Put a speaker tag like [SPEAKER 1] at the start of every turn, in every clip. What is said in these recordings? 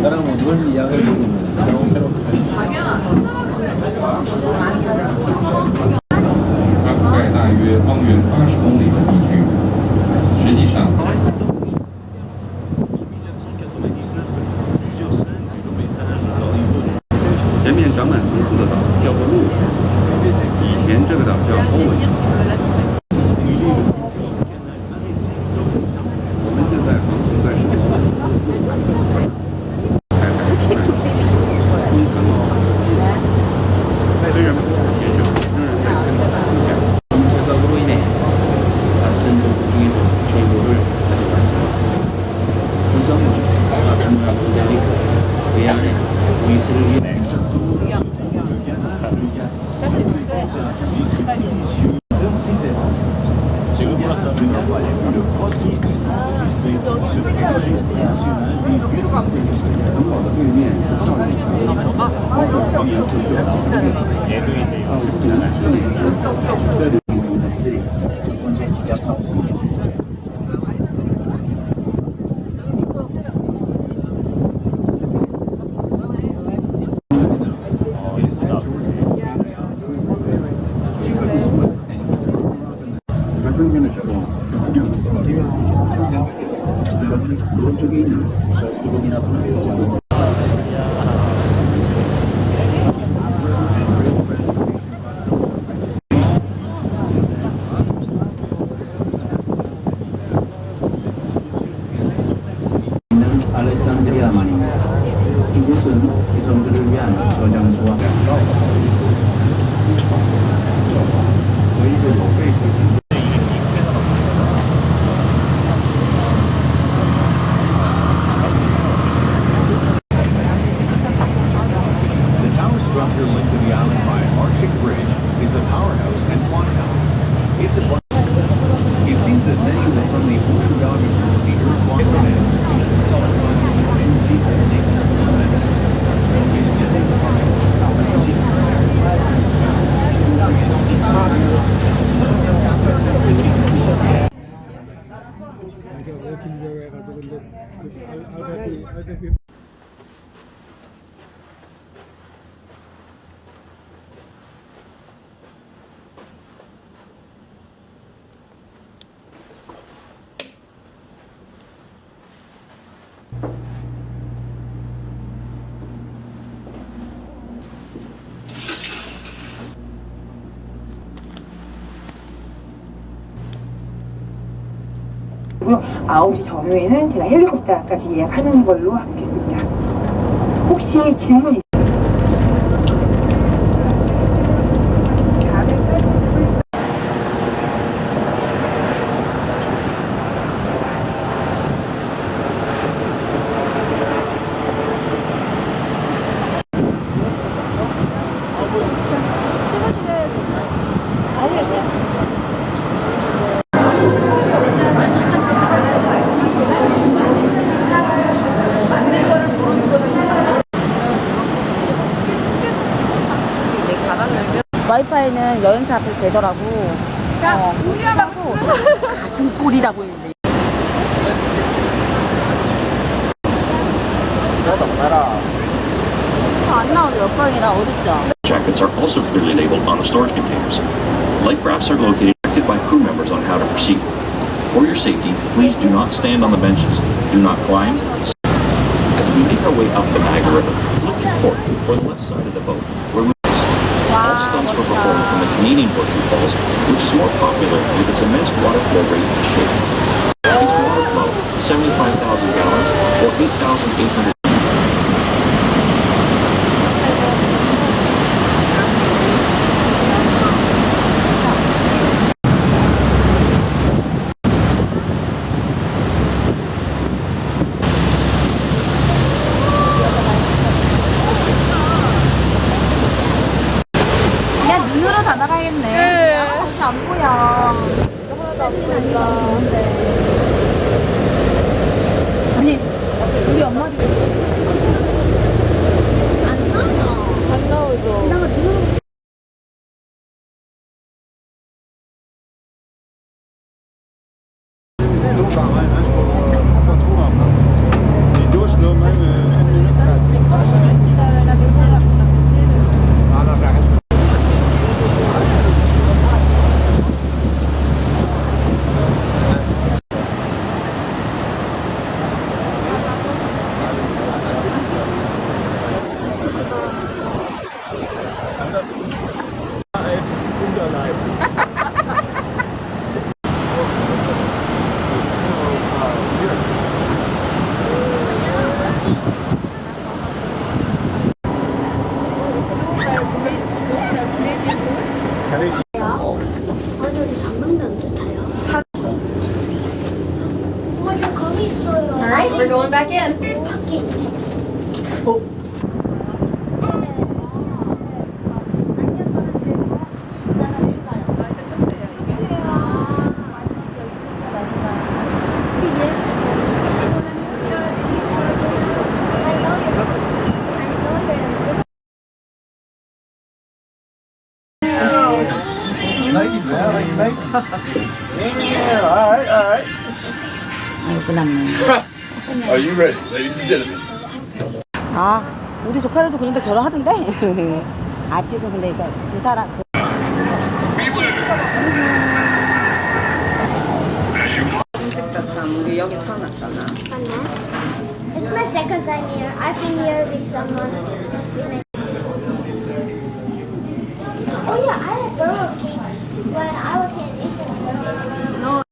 [SPEAKER 1] 나랑 뭐 이런 이야기를 하고 있는데 너무 괴롭다.
[SPEAKER 2] 它覆盖大约方圆80公里的地区，实际上。前面长满松树的岛叫做鹿岛，以前这个岛叫欧文。我们现在航行在上空。
[SPEAKER 1] 해석으로 인해 같은 중에서 제보를 가져갔습니다. 구성은 같은 모양으로 되어 있고 그 안에 위스를 위해 오른쪽에 있는 수동이나 분할 알렉산드리아만입니다. 이곳은 기성들을 위한 저장소와
[SPEAKER 3] Structure linked to the island by an Arctic bridge is the powerhouse and water tower. It's a it seems that many were from the oceanography of the Earth water
[SPEAKER 4] 고요. 9시 전후에는 제가 헬리콥터까지 예약하는 걸로 하겠습니다. 혹시 질문 있으세요?
[SPEAKER 5] 와이파이는 여행사 앞에 되더라고. 자, 하고 가슴 꼴이다 보이는데. 안 나오죠. 옆방이랑 어딨죠?
[SPEAKER 6] Jackets are also clearly labeled on the storage containers. Life rafts are located directed by crew members on how to proceed. For your safety, please do not stand on the benches. Do not climb. As we make our way up the Niagara River, look to port or the left side of the boat, where we all stunts were performed from the Canadian Horseshoe Falls, which is more popular with its immense water flow rate and shape. Its water flow, 75,000 gallons, or 8,800
[SPEAKER 7] 여기 전망대는 듯해요. 맞아, 거기 있어요.
[SPEAKER 8] All right, we're going back in.
[SPEAKER 7] 밖에 있네.
[SPEAKER 5] 아이고 끝났네.
[SPEAKER 9] Are you ready, ladies and gentlemen?
[SPEAKER 5] 아 우리 조카들도 그런데 결혼하던데. 아직은 근데 이거 두 사람.
[SPEAKER 8] 우리 여기 처음 왔잖아.
[SPEAKER 7] It's my second time here. I've been here with someone. Oh yeah, I had Burger King when I was in Italy.
[SPEAKER 8] No.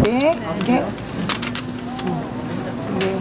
[SPEAKER 4] 네, 네. 네.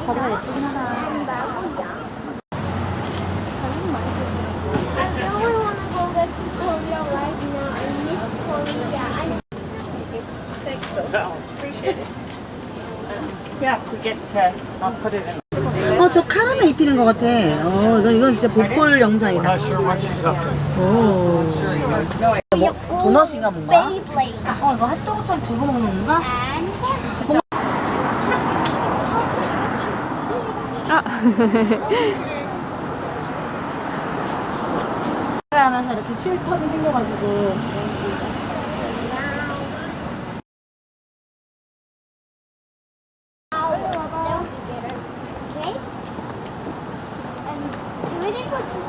[SPEAKER 5] 다리가 예쁘긴 하다.
[SPEAKER 7] I really want to go back to Korea right now. I miss Korea.
[SPEAKER 5] 저 카라멜 입히는 것 같아. 이건 진짜 복골 영상이다. 오. 뭐, 도넛인가 뭔가?
[SPEAKER 7] Beyblade.
[SPEAKER 5] 이거 핫도그처럼 두고 먹는 건가?
[SPEAKER 7] And
[SPEAKER 5] 하면서 이렇게 쉴텀이 생겨가지고.
[SPEAKER 7] okay? And can we just put this?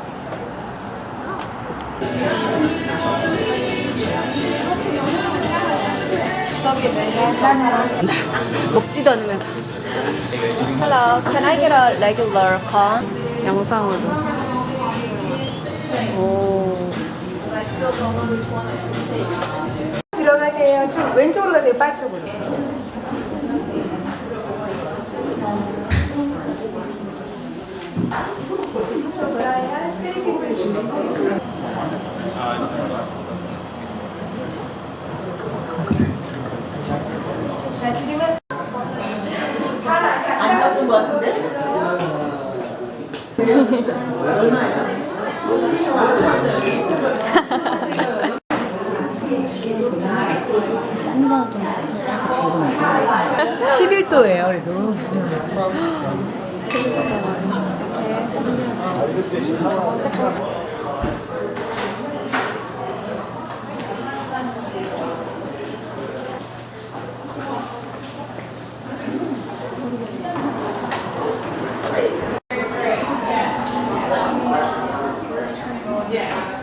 [SPEAKER 5] 먹지도 않으면서.
[SPEAKER 8] Hello, can I get a regular con? 영상으로. 오.
[SPEAKER 4] 들어가세요. 좀 왼쪽으로 가세요. 바 쪽으로.
[SPEAKER 5] 안 가신 것 같은데? 싼 거좀 싹
[SPEAKER 4] 11도예요, 그래도.
[SPEAKER 5] Yeah.